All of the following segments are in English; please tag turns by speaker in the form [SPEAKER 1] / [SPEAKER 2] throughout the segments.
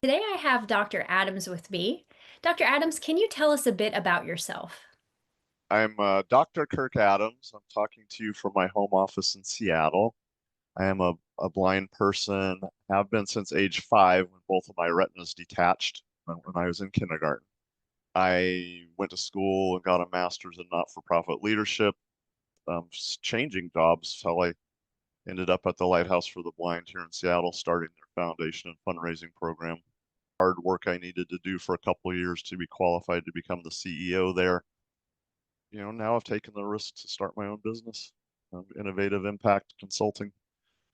[SPEAKER 1] Today I have Dr. Adams with me. Dr. Adams, can you tell us a bit about yourself?
[SPEAKER 2] I'm Dr. Kirk Adams. I'm talking to you from my home office in Seattle. I am a blind person, have been since age 5 when both of my retinas detached when I was in kindergarten. I went to school and got a master's in not-for-profit leadership, changing jobs till I ended up at the Lighthouse for the Blind here in Seattle, starting their foundation and fundraising program. Hard work I needed to do for a couple of years to be qualified to become the CEO there. Now I've taken the risk to start my own business, innovative impact consulting,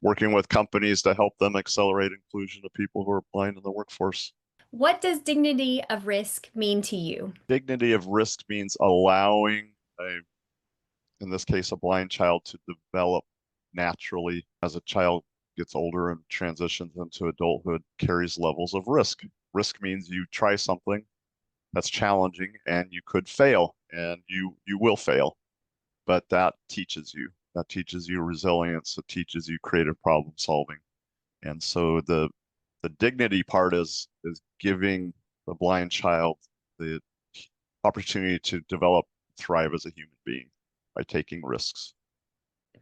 [SPEAKER 2] working with companies to help them accelerate inclusion of people who are blind in the workforce.
[SPEAKER 1] What does dignity of risk mean to you?
[SPEAKER 2] Dignity of risk means allowing in this case, a blind child to develop naturally as a child gets older and transitions into adulthood, carries levels of risk. Risk means you try something that's challenging and you could fail and you will fail, but that teaches you resilience, it teaches you creative problem solving. And so the dignity part is giving the blind child the opportunity to develop, thrive as a human being by taking risks.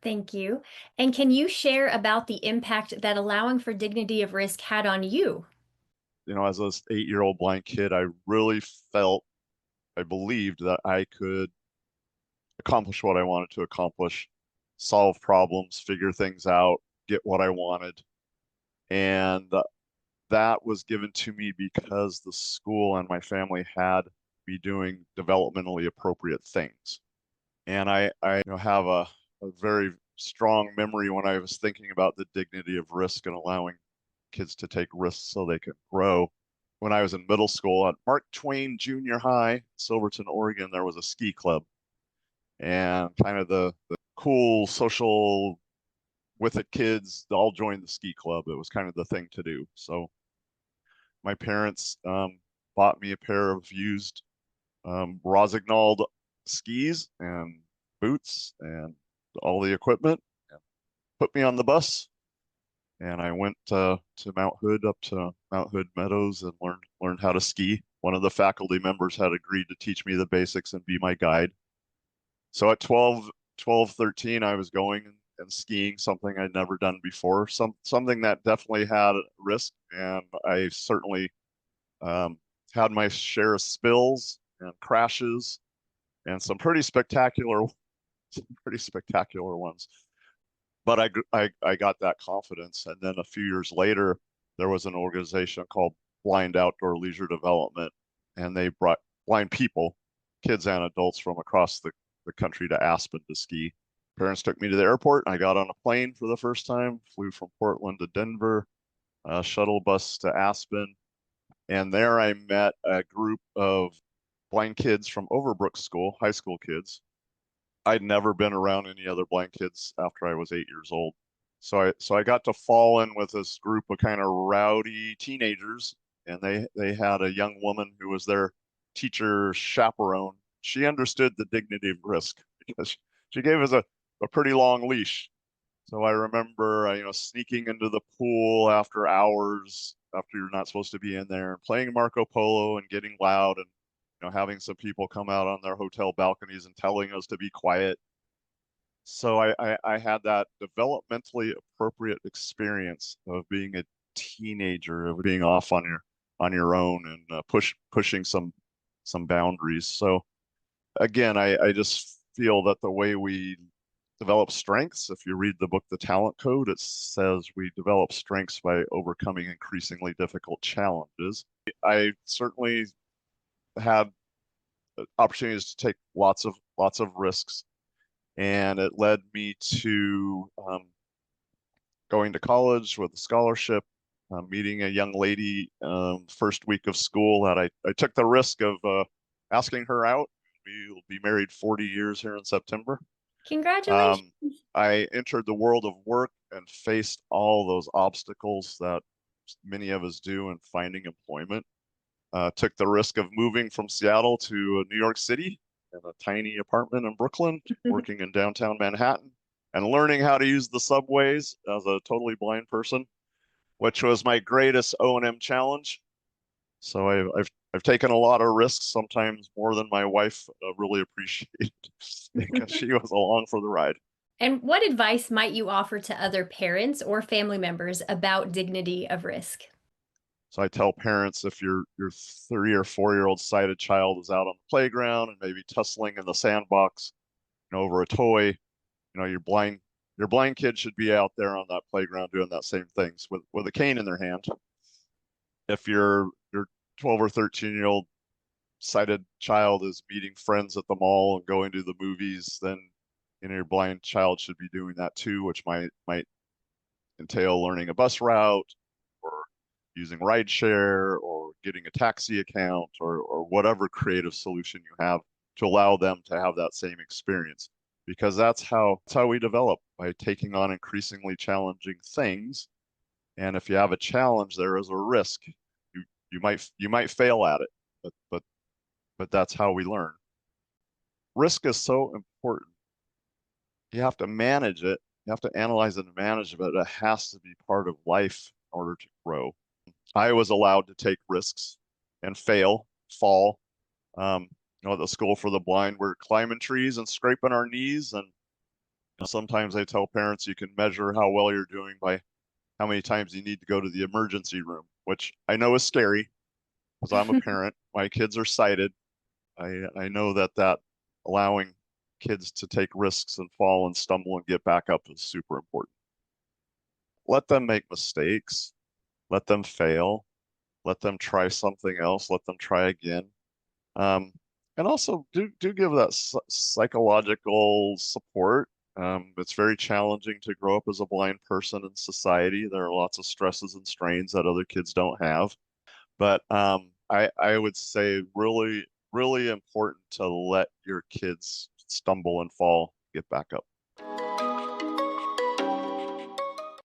[SPEAKER 1] Thank you. And can you share about the impact that allowing for dignity of risk had on you?
[SPEAKER 2] As an 8-year-old blind kid, I really felt, I believed that I could accomplish what I wanted to accomplish, solve problems, figure things out, get what I wanted. And that was given to me because the school and my family had me doing developmentally appropriate things. And I have a very strong memory when I was thinking about the dignity of risk and allowing kids to take risks so they can grow. When I was in middle school at Mark Twain Junior High, Silverton, Oregon, there was a ski club, and kind of the cool social with it kids all joined the ski club. It was kind of the thing to do. So my parents bought me a pair of used Rosignol skis and boots and all the equipment, and put me on the bus. And I went to Mount Hood, up to Mount Hood Meadows, and learned how to ski. One of the faculty members had agreed to teach me the basics and be my guide. So at 13, I was going and skiing, something I'd never done before, something that definitely had risk, and I certainly um, had my share of spills and crashes and some pretty spectacular ones. But I got that confidence, and then a few years later, there was an organization called Blind Outdoor Leisure Development, and they brought blind people, kids and adults from across the country to Aspen to ski. Parents took me to the airport, and I got on a plane for the first time, flew from Portland to Denver, shuttle bus to Aspen, and there I met a group of blind kids from Overbrook School, high school kids. I'd never been around any other blind kids after I was 8 years old. So I got to fall in with this group of kind of rowdy teenagers, and they had a young woman who was their teacher chaperone. She understood the dignity of risk because she gave us a pretty long leash. So I remember, sneaking into the pool after hours, after you're not supposed to be in there, and playing Marco Polo and getting loud, and having some people come out on their hotel balconies and telling us to be quiet. So I had that developmentally appropriate experience of being a teenager, of being off on your own, and pushing some boundaries. So again, I just feel that the way we develop strengths, if you read the book The Talent Code, it says we develop strengths by overcoming increasingly difficult challenges. I certainly had opportunities to take lots of risks, and it led me to going to college with a scholarship, meeting a young lady first week of school that I took the risk of asking her out. We will be married 40 years here in September.
[SPEAKER 1] Congratulations.
[SPEAKER 2] Um, I entered the world of work and faced all those obstacles that many of us do in finding employment. Took the risk of moving from Seattle to New York City in a tiny apartment in Brooklyn, working in downtown Manhattan, and learning how to use the subways as a totally blind person, which was my greatest O&M challenge. So I've taken a lot of risks, sometimes more than my wife really appreciated, because she was along for the ride.
[SPEAKER 1] And what advice might you offer to other parents or family members about dignity of risk?
[SPEAKER 2] So I tell parents, if your 3 or 4 year old sighted child is out on the playground and maybe tussling in the sandbox, over a toy, your blind kid should be out there on that playground doing that same things with a cane in their hand. If your 12 or 13-year-old sighted child is meeting friends at the mall and going to the movies, then your blind child should be doing that too, which might entail learning a bus route or using rideshare or getting a taxi account or whatever creative solution you have to allow them to have that same experience. Because that's how we develop, by taking on increasingly challenging things. And if you have a challenge, there is a risk. You might fail at it, but that's how we learn. Risk is so important. You have to manage it. You have to analyze it and manage it. It has to be part of life in order to grow. I was allowed to take risks and fall. Um, at the School for the Blind, we're climbing trees and scraping our knees. And sometimes I tell parents you can measure how well you're doing by how many times you need to go to the emergency room, which I know is scary because I'm a parent. My kids are sighted. I know that allowing kids to take risks and fall and stumble and get back up is super important. Let them make mistakes, let them fail, let them try something else, let them try again. Um, and also do give that psychological support. It's very challenging to grow up as a blind person in society. There are lots of stresses and strains that other kids don't have. But I would say really, really important to let your kids stumble and fall, get back up.